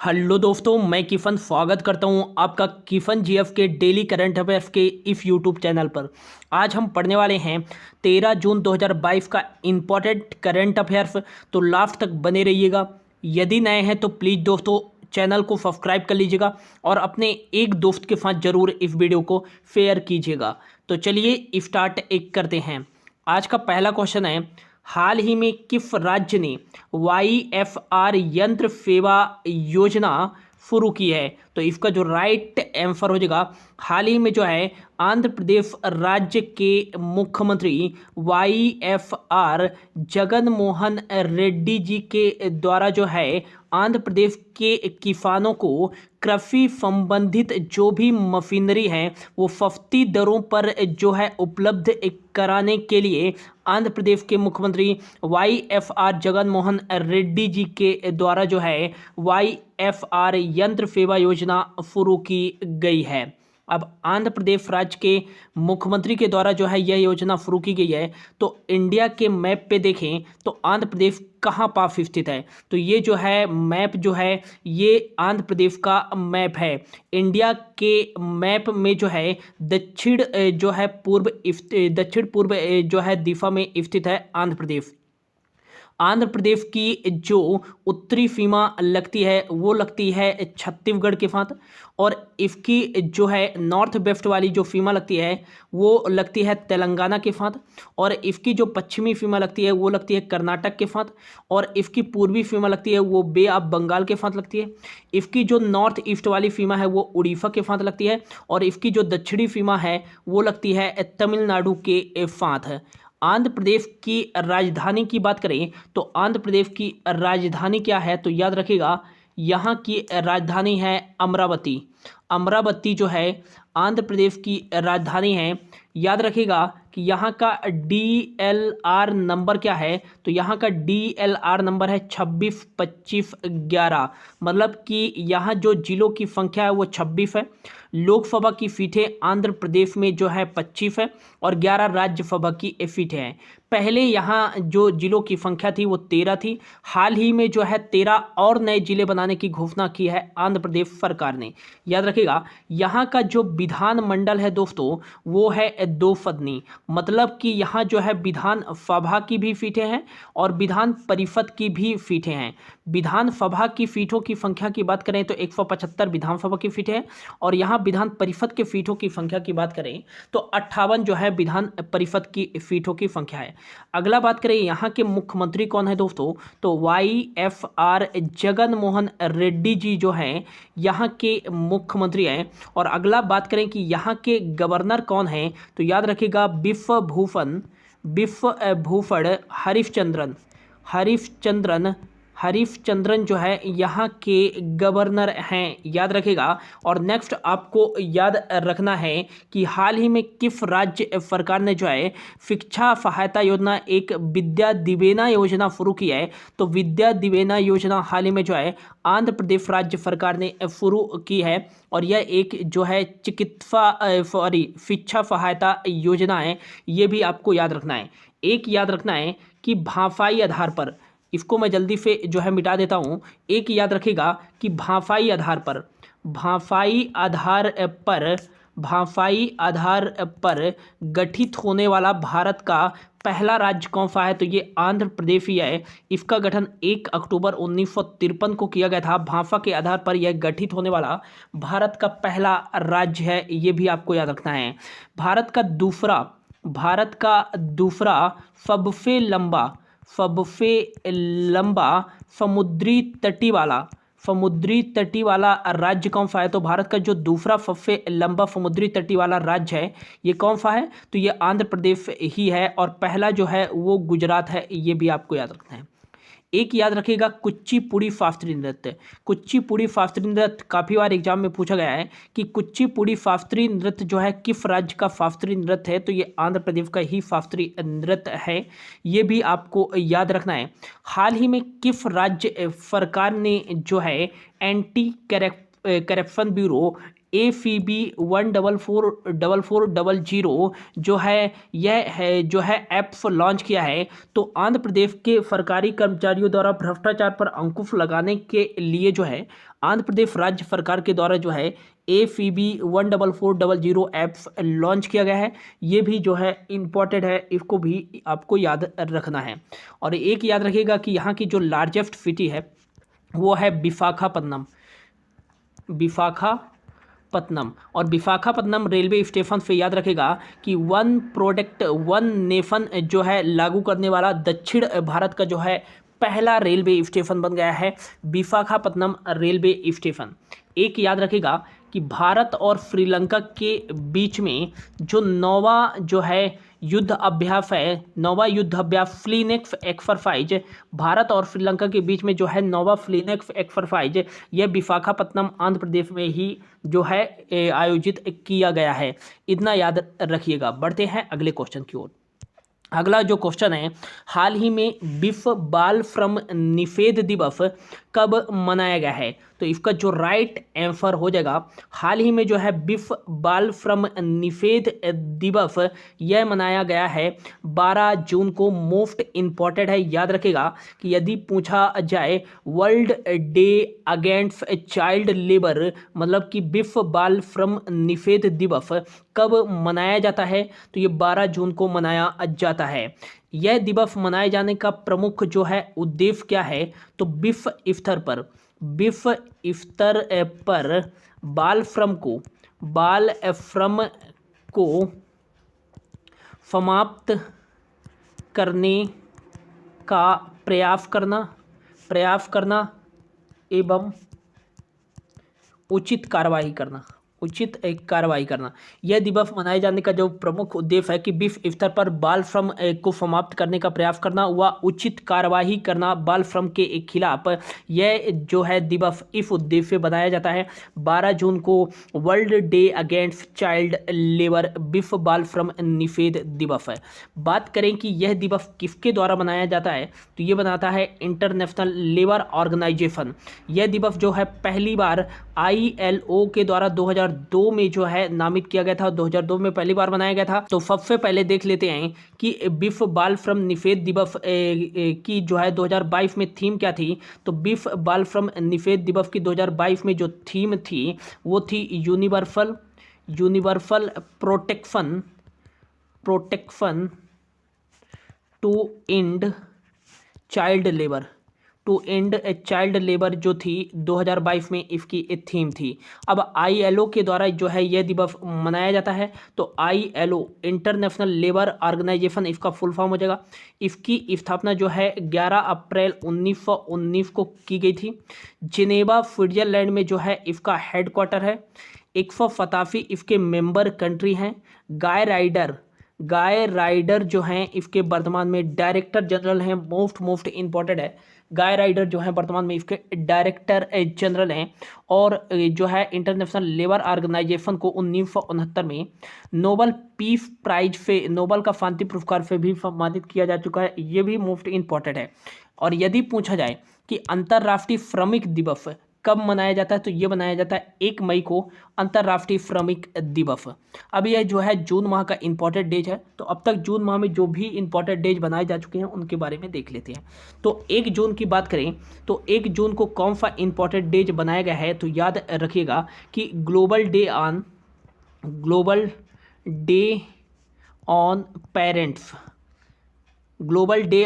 Hello दोस्तों, मैं किफ़न स्वागत करता हूं आपका किफ़न जीएफ के डेली करंट अफेयर्स के इस यूट्यूब चैनल पर। आज हम पढ़ने वाले हैं 13 जून 2022 का इम्पोर्टेंट करंट अफेयर्स। तो लास्ट तक बने रहिएगा। यदि नए हैं तो प्लीज़ दोस्तों चैनल को सब्सक्राइब कर लीजिएगा और अपने एक दोस्त के साथ ज़रूर इस वीडियो को शेयर कीजिएगा। तो चलिए स्टार्ट एक करते हैं। आज का पहला क्वेश्चन है, हाल ही में किस राज्य ने YFR यंत्र सेवा योजना शुरू की है? तो इसका जो राइट आंसर हो जाएगा, हाल ही में जो है आंध्र प्रदेश राज्य के मुख्यमंत्री YFR जगन मोहन रेड्डी जी के द्वारा जो है आंध्र प्रदेश के किसानों को कृषि संबंधित जो भी मशीनरी है वो सस्ती दरों पर जो है उपलब्ध कराने के लिए आंध्र प्रदेश के मुख्यमंत्री YFR जगन मोहन रेड्डी जी के द्वारा जो है YFR यंत्र सेवा योजना शुरू की गई है। अब आंध्र प्रदेश राज्य के मुख्यमंत्री के द्वारा जो है यह योजना शुरू की गई है। तो इंडिया के मैप पे देखें तो आंध्र प्रदेश कहाँ पास स्थित है? तो ये जो है मैप जो है ये आंध्र प्रदेश का मैप है। इंडिया के मैप में जो है दक्षिण पूर्व जो है दिशा में स्थित है आंध्र प्रदेश। आंध्र प्रदेश की जो उत्तरी सीमा लगती है वो लगती है छत्तीसगढ़ के साथ, और इसकी जो है नॉर्थ वेस्ट वाली जो सीमा लगती है वो लगती है तेलंगाना के साथ, और इसकी जो पश्चिमी सीमा लगती है वो लगती है कर्नाटक के साथ, और इसकी पूर्वी सीमा लगती है वो बे ऑफ बंगाल के साथ लगती है। इसकी जो नॉर्थ ईस्ट वाली सीमा है वो उड़ीसा के साथ लगती है, और इसकी जो दक्षिणी सीमा है वो लगती है तमिलनाडु के साथ। आंध्र प्रदेश की राजधानी की बात करें तो आंध्र प्रदेश की राजधानी क्या है? तो याद रखिएगा यहाँ की राजधानी है अमरावती। अमरावती जो है आंध्र प्रदेश की राजधानी है। याद रखिएगा कि यहाँ का DLR नंबर क्या है? तो यहाँ का DLR नंबर है 262511। मतलब कि यहाँ जो जिलों की संख्या है वो 26 है। लोकसभा की सीटें आंध्र प्रदेश में जो है 25 है, और 11 राज्यसभा की सीटें हैं। पहले यहाँ जो जिलों की संख्या थी वो 13 थी। हाल ही में जो है 13 और नए जिले बनाने की घोषणा की है आंध्र प्रदेश सरकार ने। याद रखिएगा यहाँ का जो विधानमंडल है दोस्तों वो है 2 सदनी। मतलब कि यहाँ जो है विधान सभा की भी सीटें हैं और विधान परिषद की भी सीटें हैं। विधानसभा की सीटों की संख्या की बात करें तो 175 विधानसभा की सीटें हैं, और यहाँ विधान परिषद के सीटों की संख्या की बात करें तो 58 जो है विधान परिषद की सीटों की संख्या है। अगला बात करें यहाँ के मुख्यमंत्री कौन है दोस्तों? तो YFR जगन मोहन रेड्डी जी जो हैं यहाँ के मुख्यमंत्री हैं। और अगला बात करें कि यहाँ के गवर्नर कौन हैं? तो याद रखिएगा विश्व भूषण हरीशचंद्रन जो है यहाँ के गवर्नर हैं। याद रखेगा। और नेक्स्ट आपको याद रखना है कि हाल ही में किस राज्य सरकार ने जो है शिक्षा सहायता योजना एक विद्या दिवेना योजना शुरू की है? तो विद्या दिवेना योजना हाल ही में जो है आंध्र प्रदेश राज्य सरकार ने शुरू की है, और यह एक जो है शिक्षा सहायता योजना है। ये भी आपको याद रखना है। एक याद रखना है कि भाषाई आधार पर, इसको मैं जल्दी से जो है मिटा देता हूँ। एक याद रखिएगा कि भाषाई आधार पर गठित होने वाला भारत का पहला राज्य कौन सा है? तो ये आंध्र प्रदेश ही है। इसका गठन 1 अक्टूबर 1953 को किया गया था। भाषा के आधार पर यह गठित होने वाला भारत का पहला राज्य है। ये भी आपको याद रखना है। भारत का दूसरा सबसे लंबा समुद्री तटी वाला राज्य कौन सा है? तो भारत का जो दूसरा सबसे लंबा समुद्री तटी वाला राज्य है ये कौन सा है? तो ये आंध्र प्रदेश ही है, और पहला जो है वो गुजरात है। ये भी आपको याद रखना है। एक याद रखिएगा कुचिपुड़ी शास्त्रीय नृत्य काफ़ी बार एग्जाम में पूछा गया है कि कुचिपुड़ी शास्त्रीय नृत्य जो है किस राज्य का शास्त्रीय नृत्य है? तो ये आंध्र प्रदेश का ही शास्त्रीय नृत्य है। ये भी आपको याद रखना है। हाल ही में किस राज्य सरकार ने जो है एंटी करप्शन ब्यूरो ACB 1444400 जो है ऐप लॉन्च किया है। तो आंध्र प्रदेश के सरकारी कर्मचारियों द्वारा भ्रष्टाचार पर अंकुश लगाने के लिए जो है आंध्र प्रदेश राज्य सरकार के द्वारा जो है APB 14400 ऐप लॉन्च किया गया है। ये भी जो है इम्पॉर्टेंट है, इसको भी आपको याद रखना है। और एक याद रखिएगा कि यहाँ की जो लार्जेस्ट सिटी है वो है विशाखापत्तनम। विशाखापत्तनम और विशाखापत्तनम रेलवे स्टेशन से याद रखेगा कि वन प्रोडक्ट वन नेशन जो है लागू करने वाला दक्षिण भारत का जो है पहला रेलवे स्टेशन बन गया है विशाखापत्तनम रेलवे स्टेशन। एक याद रखेगा कि भारत और श्रीलंका के बीच में जो नौवा जो है युद्ध अभ्यास है, नौवा युद्ध अभ्यास फ्लीनेक्स एक्सरसाइज, भारत और श्रीलंका के बीच में जो है नौवा फ्लीनेक्स एक्सरसाइज, यह विशाखापत्तनम आंध्र प्रदेश में ही जो है आयोजित किया गया है। इतना याद रखिएगा। बढ़ते हैं अगले क्वेश्चन की ओर। अगला जो क्वेश्चन है, हाल ही में विश्व बाल श्रम निषेध दिवस कब मनाया गया है? तो इसका जो राइट आंसर हो जाएगा, हाल ही में जो है विश्व बाल श्रम निषेध दिवस यह मनाया गया है 12 जून को। मोस्ट इम्पॉर्टेंट है, याद रखेगा कि यदि पूछा जाए world day against child labour, मतलब कि विश्व बाल श्रम निषेध दिवस कब मनाया जाता है, तो ये 12 जून को मनाया जाता है। यह दिवस मनाए जाने का प्रमुख जो है उद्देश्य क्या है, तो विश्व स्तर पर बाल श्रम को समाप्त करने का प्रयास करना एवं उचित कार्रवाई करना। यह दिवस मनाए जाने का जो प्रमुख उद्देश्य है कि विश्व स्तर पर बाल श्रम को समाप्त करने का प्रयास करना व उचित कार्रवाई करना बाल श्रम के खिलाफ, यह जो है दिवस इस उद्देश्य से बनाया जाता है। 12 जून को world day against child labour, विश्व बाल श्रम निषेध दिवस है। बात करें कि यह दिवस किसके द्वारा मनाया जाता है, तो ये बनाता है इंटरनेशनल लेबर ऑर्गेनाइजेशन। यह दिवस जो है पहली बार ILO के द्वारा 2002 में जो है नामित किया गया था, 2002 में पहली बार बनाया गया था। तो सबसे पहले देख लेते हैं कि विश्व बाल श्रम निषेध दिवस की जो है 2022 में थीम क्या थी। तो विश्व बाल श्रम निषेध दिवस की 2022 में जो थीम थी वो थी universal protection to end child labour जो थी 2022 में इसकी एक थीम थी। अब ILO के द्वारा जो है यह दिवस मनाया जाता है। तो ILO इंटरनेशनल लेबर ऑर्गेनाइजेशन इसका फुल फॉर्म हो जाएगा। इसकी स्थापना जो है 11 अप्रैल 1919 को की गई थी। जिनेवा स्विट्जरलैंड में जो है इसका हेडक्वार्टर है। 187 इसके मेंबर कंट्री हैं। गाय राइडर जो हैं इसके वर्तमान में डायरेक्टर जनरल हैं। मोस्ट इम्पॉर्टेंट है, गाय राइडर जो है वर्तमान में इसके डायरेक्टर जनरल हैं। और जो है इंटरनेशनल लेबर ऑर्गेनाइजेशन को 1969 में नोबल पीस प्राइज से, नोबल का शांति पुरस्कार से भी सम्मानित किया जा चुका है। ये भी मोस्ट इम्पॉर्टेंट है। और यदि पूछा जाए कि अंतर्राष्ट्रीय श्रमिक दिवस कब मनाया जाता है, तो ये मनाया जाता है 1 मई को अंतर्राष्ट्रीय श्रमिक दिवस। अब यह जो है जून माह का इंपॉर्टेंट डेज है। तो अब तक जून माह में जो भी इंपॉर्टेंट डेज बनाए जा चुके हैं उनके बारे में देख लेते हैं। तो 1 जून की बात करें तो 1 जून को कौन सा इंपॉर्टेंट डेज बनाया गया है, तो याद रखिएगा कि ग्लोबल डे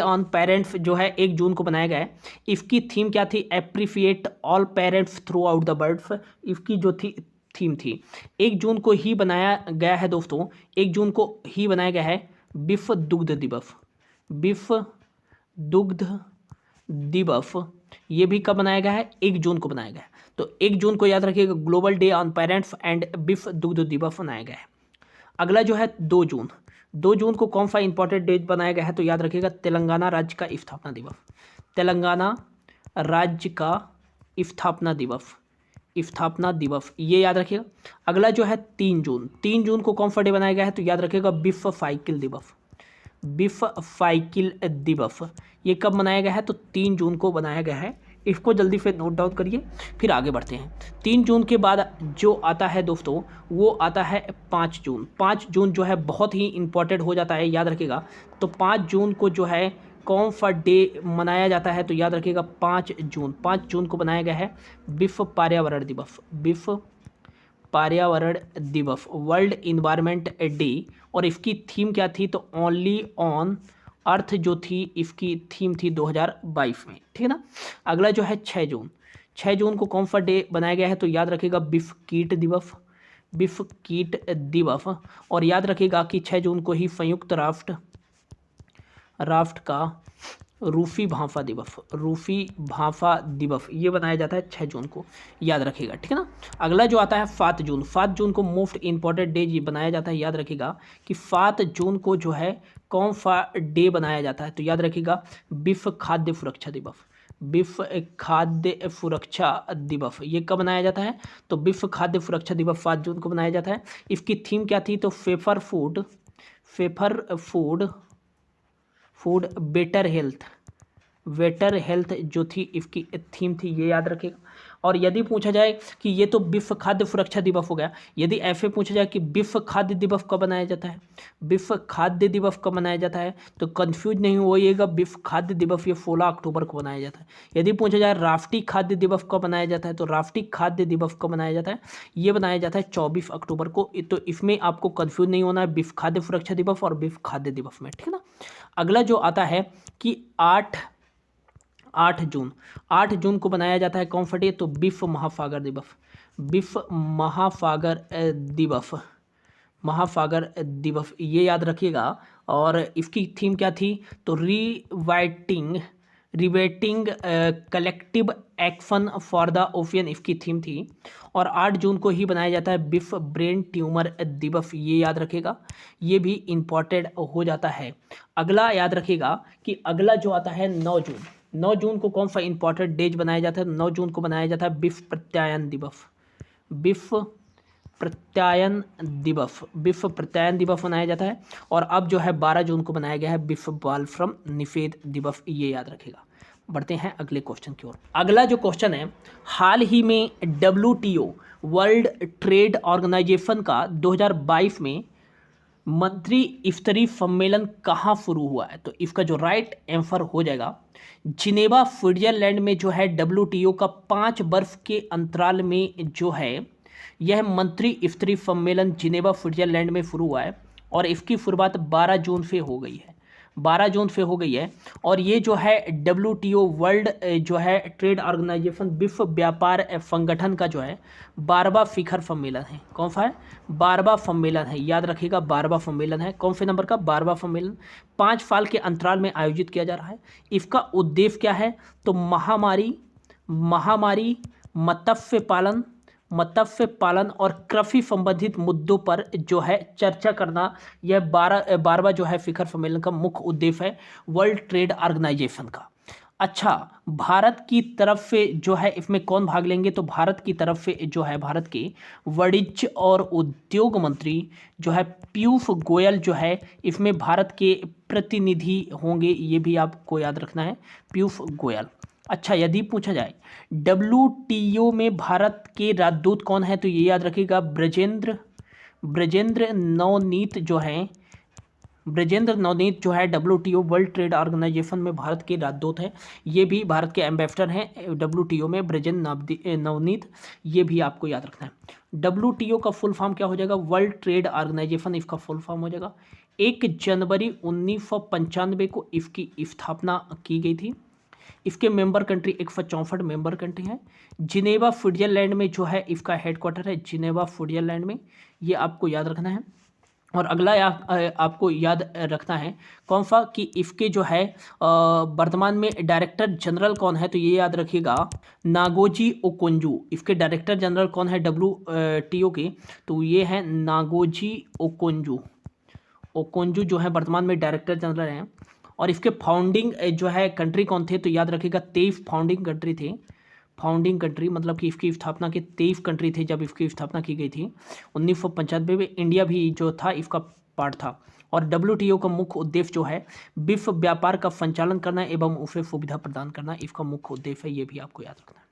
ऑन पेरेंट्स जो है 1 जून को बनाया गया है। इसकी थीम क्या थी, appreciate all parents through out the world. इसकी जो थीम थी 1 जून को ही बनाया गया है दोस्तों। 1 जून को ही बनाया गया है विश्व दुग्ध दिवस। ये भी कब बनाया गया है, 1 जून को बनाया गया है। तो 1 जून को याद रखिएगा global day on parents and विश्व दुग्ध दिवस मनाया गया है। अगला जो है 2 जून को कौन सा इंपॉर्टेंट डेट बनाया गया है, तो याद रखिएगा तेलंगाना राज्य का स्थापना दिवस, ये याद रखिएगा। अगला जो है 3 जून को कौन सा डे बनाया गया है, तो याद रखिएगा विश्व साइकिल दिवस। ये कब मनाया गया है, तो 3 जून को बनाया गया है। इसको जल्दी से नोट डाउन करिए, फिर आगे बढ़ते हैं। 3 जून के बाद जो आता है दोस्तों वो आता है 5 जून। 5 जून जो है बहुत ही इंपॉर्टेंट हो जाता है, याद रखिएगा। तो 5 जून को जो है कौन सा डे मनाया जाता है? तो याद रखिएगा 5 जून को बनाया गया है विश्व पर्यावरण दिवस, विश्व पर्यावरण दिवस, वर्ल्ड इन्वायरमेंट डे। और इसकी थीम क्या थी? तो ओनली ऑन अर्थ जो थी इसकी थीम थी 2022 में, ठीक है ना। अगला जो है 6 जून को कौन सा डे बनाया गया है? तो याद रखिएगा विश्व कीट दिवस, विश्व कीट दिवस। और याद रखिएगा कि 6 जून को ही संयुक्त राष्ट्र का रूसी भाषा दिवस, रूसी भाषा दिवस ये बनाया जाता है 6 जून को, याद रखिएगा, ठीक है ना। अगला जो आता है 7 जून को मोस्ट इंपॉर्टेंट डे बनाया जाता है। याद रखिएगा कि 7 जून को जो है कौन सा डे बनाया जाता है? तो याद रखिएगा विश्व खाद्य सुरक्षा दिवस, विश्व खाद्य सुरक्षा दिवस ये कब मनाया जाता है? तो विश्व खाद्य सुरक्षा दिवस 7 जून को मनाया जाता है। इसकी थीम क्या थी? तो सेफर फूड बेटर हेल्थ जो थी इसकी थीम थी, ये याद रखेगा। और यदि पूछा जाए कि ये तो विश्व खाद्य सुरक्षा दिवस हो गया, यदि ऐसे पूछा जाए कि विश्व खाद्य दिवस कब मनाया जाता है, विश्व खाद्य दिवस कब मनाया जाता है, तो कंफ्यूज नहीं होइएगा, विश्व खाद्य दिवस ये 16 अक्टूबर को मनाया जाता है। यदि पूछा जाए राष्ट्रीय खाद्य दिवस कब मनाया जाता है, तो राष्ट्रीय खाद्य दिवस कब मनाया जाता है? ये बनाया जाता है 24 अक्टूबर को। तो इसमें आपको कंफ्यूज नहीं होना है विश्व खाद्य सुरक्षा दिवस और विश्व खाद्य दिवस में, ठीक है ना। अगला जो आता है कि 8 जून को बनाया जाता है कौन सा डे? तो विश्व महासागर दिवस, विश्व महासागर दिवस ये याद रखिएगा। और इसकी थीम क्या थी? तो riveting collective action for the ocean इसकी थीम थी। और 8 जून को ही बनाया जाता है विश्व ब्रेन ट्यूमर दिवस, ये याद रखेगा, ये भी इम्पॉर्टेंट हो जाता है। अगला याद रखिएगा कि अगला जो आता है 9 जून को कौन सा इंपॉर्टेंट डेज बनाया जाता है? 9 जून को बनाया जाता है विश्व प्रत्यायन दिवस, विश्व प्रत्यायन दिवस मनाया जाता है। और अब जो है 12 जून को बनाया गया है विश्व बाल श्रम निषेध दिवस, ये याद रखेगा। बढ़ते हैं अगले क्वेश्चन की ओर। अगला जो क्वेश्चन है, हाल ही में WTO वर्ल्ड ट्रेड ऑर्गेनाइजेशन का 2022 में मंत्री स्तरीय सम्मेलन कहाँ शुरू हुआ है? तो इसका जो राइट आंसर हो जाएगा जिनेवा स्विट्जरलैंड में जो है WTO का 5 वर्ष के अंतराल में जो है यह मंत्री स्तरीय सम्मेलन जिनेवा स्विट्जरलैंड में शुरू हुआ है। और इसकी शुरुआत 12 जून से हो गई है, और ये जो है WTO वर्ल्ड जो है ट्रेड ऑर्गेनाइजेशन विश्व व्यापार संगठन का जो है 12वां शिखर सम्मेलन है। कौन सा है? 12वां सम्मेलन है, याद रखिएगा 12वां सम्मेलन है। कौन से नंबर का? 12वां सम्मेलन। 5 साल के अंतराल में आयोजित किया जा रहा है। इसका उद्देश्य क्या है? तो महामारी मत्स्य पालन और कृषि संबंधित मुद्दों पर जो है चर्चा करना, यह 12वां जो है शिखर सम्मेलन का मुख्य उद्देश्य है वर्ल्ड ट्रेड ऑर्गेनाइजेशन का। अच्छा, भारत की तरफ से जो है इसमें कौन भाग लेंगे? तो भारत की तरफ से जो है भारत के वाणिज्य और उद्योग मंत्री जो है पीयूष गोयल जो है इसमें भारत के प्रतिनिधि होंगे, ये भी आपको याद रखना है, पीयूष गोयल। अच्छा, यदि पूछा जाए WTO में भारत के राजदूत कौन है? तो ये याद रखिएगा ब्रजेंद्र नवनीत जो है WTO वर्ल्ड ट्रेड ऑर्गेनाइजेशन में भारत के राजदूत हैं। ये भी भारत के एम्बेसडर हैं WTO में, ब्रजेंद्र नवनीत, ये भी आपको याद रखना है। WTO का फुल फॉर्म क्या हो जाएगा? वर्ल्ड ट्रेड ऑर्गेनाइजेशन इसका फुल फॉर्म हो जाएगा। 1 जनवरी 1995 को इसकी स्थापना की गई थी। इसके मेंबर कंट्री 164 मेंबर कंट्री हैं। जिनेवा स्विट्जरलैंड में जो है इसका हेडक्वार्टर है, जिनेवा स्विट्जरलैंड में, ये आपको याद रखना है। और अगला आपको याद रखना है कौन सा कि इसके जो है वर्तमान में डायरेक्टर जनरल कौन है? तो ये याद रखिएगा नागोजी ओकोंजू। इसके डायरेक्टर जनरल कौन है WTO के? तो ये है नागोजी ओकोंजू जो है वर्तमान में डायरेक्टर जनरल हैं। और इसके फाउंडिंग जो है कंट्री कौन थे? तो याद रखिएगा 23 फाउंडिंग कंट्री थे। फाउंडिंग कंट्री मतलब कि इसकी स्थापना के 23 कंट्री थे जब इसकी स्थापना की गई थी 1995 में। इंडिया भी जो था इसका पार्ट था। और WTO का मुख्य उद्देश्य जो है विश्व व्यापार का संचालन करना एवं उसे सुविधा प्रदान करना, इसका मुख्य उद्देश्य है, ये भी आपको याद रखना है।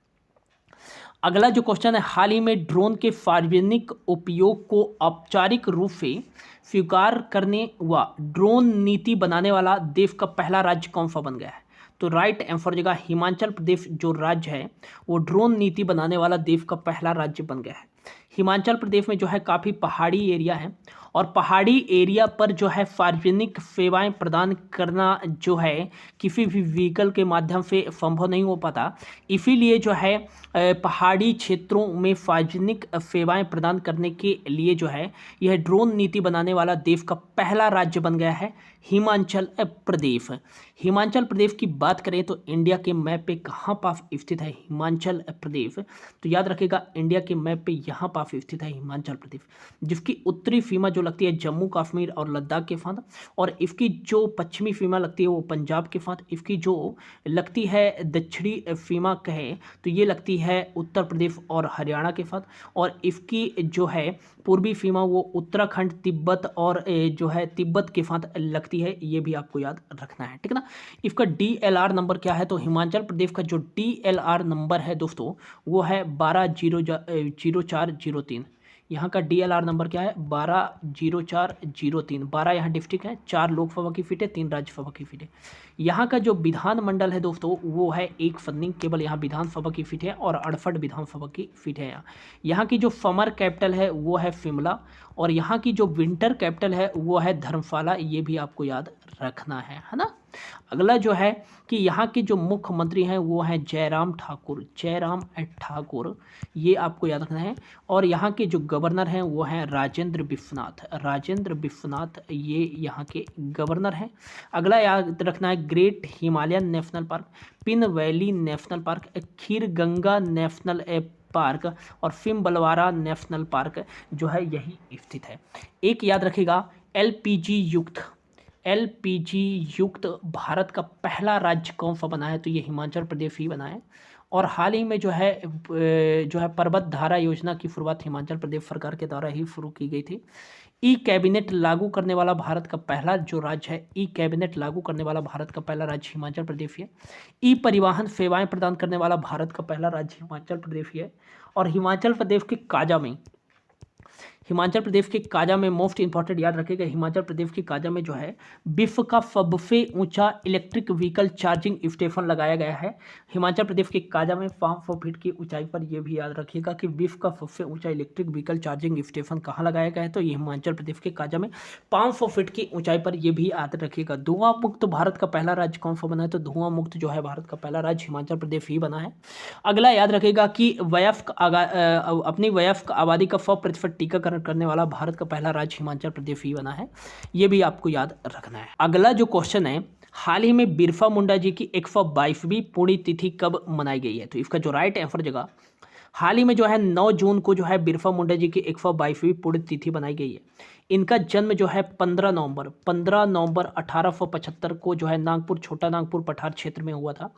अगला जो क्वेश्चन है, हाल ही में ड्रोन के सार्वजनिक उपयोग को औपचारिक रूप से स्वीकार करने व ड्रोन नीति बनाने वाला देश का पहला राज्य कौन सा बन गया है? तो राइट आंसर जगह हिमाचल प्रदेश जो राज्य है वो ड्रोन नीति बनाने वाला देश का पहला राज्य बन गया है। हिमाचल प्रदेश में जो है काफ़ी पहाड़ी एरिया है और पहाड़ी एरिया पर जो है सार्वजनिक सेवाएं प्रदान करना जो है किसी भी व्हीकल के माध्यम से संभव नहीं हो पाता, इसीलिए जो है पहाड़ी क्षेत्रों में सार्वजनिक सेवाएं प्रदान करने के लिए जो है यह ड्रोन नीति बनाने वाला देश का पहला राज्य बन गया है हिमाचल प्रदेश। हिमाचल प्रदेश की बात करें तो इंडिया के मैप पे कहाँ पास स्थित है हिमाचल प्रदेश? तो याद रखिएगा इंडिया के मैप पे यहाँ पास स्थित है हिमाचल प्रदेश, जिसकी उत्तरी सीमा जो लगती है जम्मू कश्मीर और लद्दाख के साथ, और इसकी जो पश्चिमी सीमा लगती है वो पंजाब के साथ, इसकी जो लगती है दक्षिणी सीमा कहे तो ये लगती है उत्तर प्रदेश और हरियाणा के साथ, और इसकी जो है पूर्वी सीमा वो उत्तराखंड तिब्बत और जो है तिब्बत के साथ लगती है। ये भी आपको याद रखना है, ठीक है ना। इसका DLR नंबर क्या है? तो हिमाचल प्रदेश का जो DLR नंबर है दोस्तों वो है 120403। यहाँ का DLR नंबर क्या है? 120403। 12 यहाँ डिस्ट्रिक्ट है, 4 लोकसभा की सीटें, 3 राज्यसभा की सीटें। यहाँ का जो विधानमंडल है दोस्तों वो है एक फंडिंग, केवल यहाँ विधानसभा की सीट है और 68 विधानसभा की सीट है। यहाँ की जो समर कैपिटल है वो है शिमला, और यहाँ की जो विंटर कैपिटल है वो है धर्मशाला। ये भी आपको याद रखना है ना। अगला जो है कि यहाँ के जो मुख्यमंत्री हैं वो हैं जयराम ठाकुर, जयराम ठाकुर, ये आपको याद रखना है। और यहाँ के जो गवर्नर हैं वो हैं राजेंद्र विश्वनाथ, राजेंद्र विश्वनाथ ये यहाँ के गवर्नर हैं। अगला याद रखना है great Himalayan national park, Pin valley national park, Kheer Ganga national park और फिम्बलवारा नेशनल पार्क जो है यही स्थित है। एक याद रखिएगा LPG युक्त भारत का पहला राज्य कौन सा बना है? तो ये हिमाचल प्रदेश ही बना है। और हाल ही में जो है पर्वत धारा योजना की शुरुआत हिमाचल प्रदेश सरकार के द्वारा ही शुरू की गई थी। ई कैबिनेट लागू करने वाला भारत का पहला जो राज्य है, ई कैबिनेट लागू करने वाला भारत का पहला राज्य हिमाचल प्रदेश है। ई परिवहन सेवाएं प्रदान करने वाला भारत का पहला राज्य हिमाचल प्रदेश है। और हिमाचल प्रदेश के काजा में मोस्ट इंपॉर्टेंट याद रखिएगा, हिमाचल प्रदेश के काजा में जो है विश्व का सबसे ऊंचा इलेक्ट्रिक व्हीकल चार्जिंग स्टेशन लगाया गया है। हिमाचल प्रदेश के काजा में 500 फीट की ऊंचाई पर, यह भी याद रखिएगा कि विश्व का सबसे ऊंचा इलेक्ट्रिक व्हीकल चार्जिंग स्टेशन कहाँ लगाया गया है? तो ये हिमाचल प्रदेश के काजा में 500 फीट की ऊंचाई पर, यह भी याद रखिएगा। धुआं मुक्त भारत का पहला राज्य कौन सा बना है? तो धुआं मुक्त जो है भारत का पहला राज्य हिमाचल प्रदेश ही बना है। अगला याद रखिएगा कि अपनी वयस्क आबादी का 100% टीकाकरण करने वाला भारत का पहला राज्य हिमाचल प्रदेश ही बना है। यह भी आपको याद रखना है। अगला जो क्वेश्चन है, हाल ही में बिरसा मुंडा जी की 122वीं पुण्यतिथि कब मनाई गई है? तो इसका जो राइट आंसर जगह हाल ही में जो है 9 जून को जो है बिरसा मुंडा जी की 122वीं पुण्यतिथि बनाई गई है। इनका जन्म जो है 15 नवंबर 1875 को जो है नागपुर, छोटा नागपुर पठार क्षेत्र में हुआ था।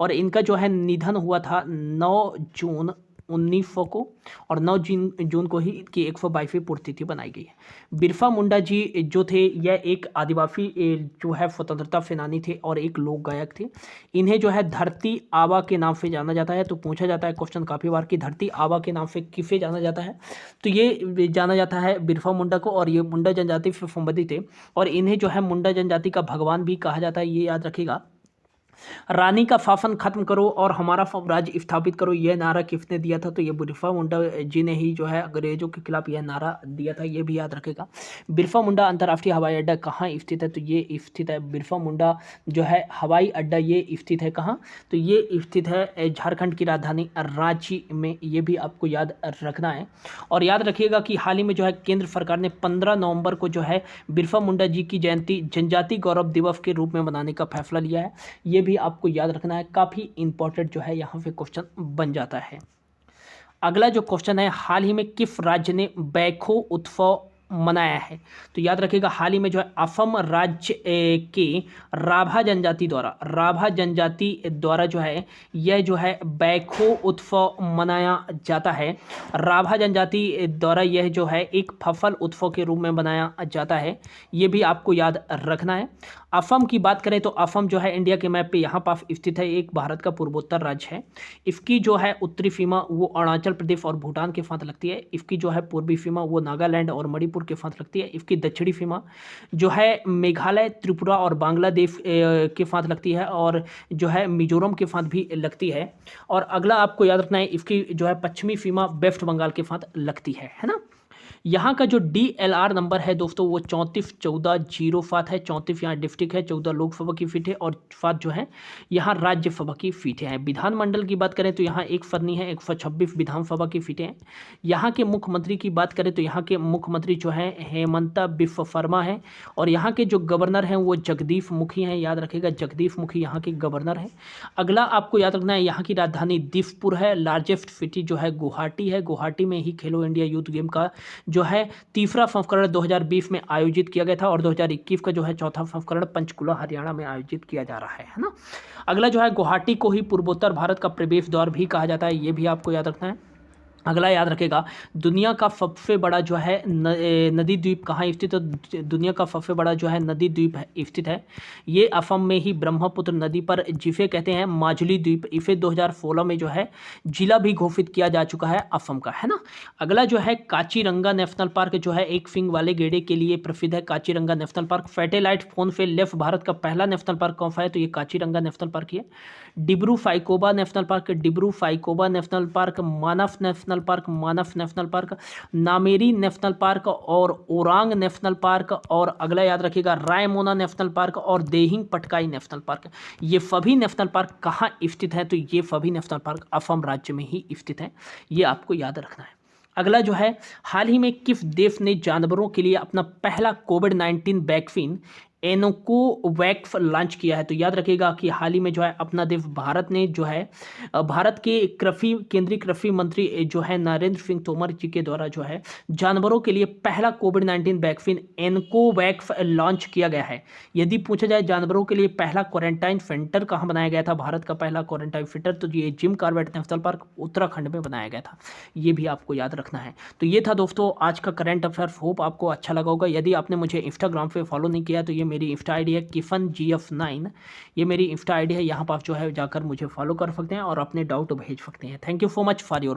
और इनका जो है निधन हुआ था 9 जून 1900 को, और 9 जून को ही इनकी 122वीं पुण्यतिथि बनाई गई है। बिरसा मुंडा जी जो थे यह एक आदिवासी जो है स्वतंत्रता सेनानी थे और एक लोक गायक थे। इन्हें जो है धरती आबा के नाम से जाना जाता है। तो पूछा जाता है क्वेश्चन काफ़ी बार कि धरती आबा के नाम से किसे जाना जाता है? तो ये जाना जाता है बिरसा मुंडा को, और ये मुंडा जनजाति से संबंधित थे, और इन्हें जो है मुंडा जनजाति का भगवान भी कहा जाता है। ये याद रखिएगा। रानी का शासन खत्म करो और हमारा राज्य स्थापित करो, यह नारा किसने दिया था? तो ये बिरसा मुंडा जी ने ही जो है अंग्रेजों के खिलाफ यह नारा दिया था। ये भी याद रखेगा। बिरसा मुंडा अंतर्राष्ट्रीय हवाई अड्डा कहाँ स्थित है? तो ये स्थित है बिरसा मुंडा जो है हवाई अड्डा, ये स्थित है कहाँ? तो ये स्थित है झारखंड की राजधानी रांची में। ये भी आपको याद रखना है। और याद रखिएगा कि हाल ही में जो है केंद्र सरकार ने 15 नवंबर को जो है बिरसा मुंडा जी की जयंती जनजाति गौरव दिवस के रूप में मनाने का फैसला लिया है। ये भी आपको याद रखना है, काफ़ी इंपॉर्टेंट जो है यहाँ पे क्वेश्चन बन जाता है। अगला जो क्वेश्चन है, हाल ही में किस राज्य ने बैखो उत्सव मनाया है। तो याद रखिएगा हाल ही में जो है असम राज्य के राभा जनजाति द्वारा जो है यह जो है बैखो उत्सव मनाया जाता है। राभा जनजाति द्वारा यह जो है एक फसल उत्सव के रूप में मनाया जाता है, ये भी आपको याद रखना है। असम की बात करें तो असम जो है इंडिया के मैप पे यहाँ पास स्थित है, एक भारत का पूर्वोत्तर राज्य है। इसकी जो है उत्तरी सीमा वो अरुणाचल प्रदेश और भूटान के साथ लगती है। इसकी जो है पूर्वी सीमा वो नागालैंड और मणिपुर के साथ लगती है। इसकी दक्षिणी सीमा जो है मेघालय, त्रिपुरा और बांग्लादेश के साथ लगती है, और जो है मिजोरम के साथ भी लगती है। और अगला आपको याद रखना है, इसकी जो है पश्चिमी सीमा वेस्ट बंगाल के साथ लगती है ना। यहाँ का जो DLR नंबर है दोस्तों वो 341407 है। 34 यहाँ डिस्ट्रिक्ट है, 14 लोकसभा की सीटें और 7 जो है यहाँ राज्यसभा की सीटें हैं। विधानमंडल की बात करें तो यहाँ एक फरनी है, 126 विधानसभा की सीटें हैं। यहाँ के मुख्यमंत्री की बात करें तो यहाँ के मुख्यमंत्री जो है हेमंता बिस्वा शर्मा है, और यहाँ के जो गवर्नर हैं वो जगदीश मुखी हैं। याद रखिएगा जगदीश मुखी यहाँ के गवर्नर हैं। अगला आपको याद रखना है, यहाँ की राजधानी दिसपुर है। लार्जेस्ट सिटी जो है गुवाहाटी है। गुवाहाटी में ही खेलो इंडिया यूथ गेम का जो है तीसरा संस्करण 2020 में आयोजित किया गया था, और 2021 का जो है चौथा संस्करण पंचकुला हरियाणा में आयोजित किया जा रहा है ना। अगला जो है गुवाहाटी को ही पूर्वोत्तर भारत का प्रवेश द्वार भी कहा जाता है, ये भी आपको याद रखना है। अगला याद रखेगा दुनिया का सबसे बड़ा जो है नदी द्वीप कहाँ स्थित है। दुनिया का सबसे बड़ा जो है नदी द्वीप स्थित है, ये असम में ही ब्रह्मपुत्र नदी पर, जिसे कहते हैं माजुली द्वीप। इसे 2016 में जो है जिला भी घोषित किया जा चुका है असम का, है ना। अगला जो है काजीरंगा नेशनल पार्क जो है एक सींग वाले गैंडे के लिए प्रसिद्ध है। Kaziranga national park satellite phone से लेफ्ट भारत का पहला नेशनल पार्क कौन सा है, तो ये काजीरंगा नेशनल पार्क ही है। Dibru Saikhowa national park, Dibru Saikhowa national park, Manas national park, Manas national park, Nameri national park और ओरांग नेशनल पार्क, और अगला याद रखिएगा रायमोना नेशनल पार्क और देहिंग पटकाई नेशनल पार्क। ये सभी नेशनल पार्क कहाँ स्थित है, तो ये सभी नेशनल पार्क असम राज्य में ही स्थित है, ये आपको याद रखना है। अगला जो है हाल ही में किस देश ने जानवरों के लिए अपना पहला कोविड-19 वैक्सीन एनोकोवैक्स लॉन्च किया है, तो याद रखिएगा कि हाल ही में जो है अपना देश भारत ने जो है भारत के केंद्रीय कृषि मंत्री जो है नरेंद्र सिंह तोमर जी के द्वारा जो है जानवरों के लिए पहला कोविड-19 वैक्सीन एनकोवैक्स लॉन्च किया गया है। यदि पूछा जाए जानवरों के लिए पहला क्वारंटाइन सेंटर कहाँ बनाया गया था, भारत का पहला क्वारंटाइन सेंटर, तो ये Jim Corbett national park Uttarakhand में बनाया गया था, ये भी आपको याद रखना है। तो ये था दोस्तों आज का करंट अफेयर्स, होप आपको अच्छा लगा होगा। यदि आपने मुझे इंस्टाग्राम पे फॉलो नहीं किया तो ये मेरी इंस्टा आईडी है किफन GF9, ये मेरी इंस्टा आईडी है, यहाँ पर आप जो है जाकर मुझे फॉलो कर सकते हैं और अपने डाउट भेज सकते हैं। Thank you so much for your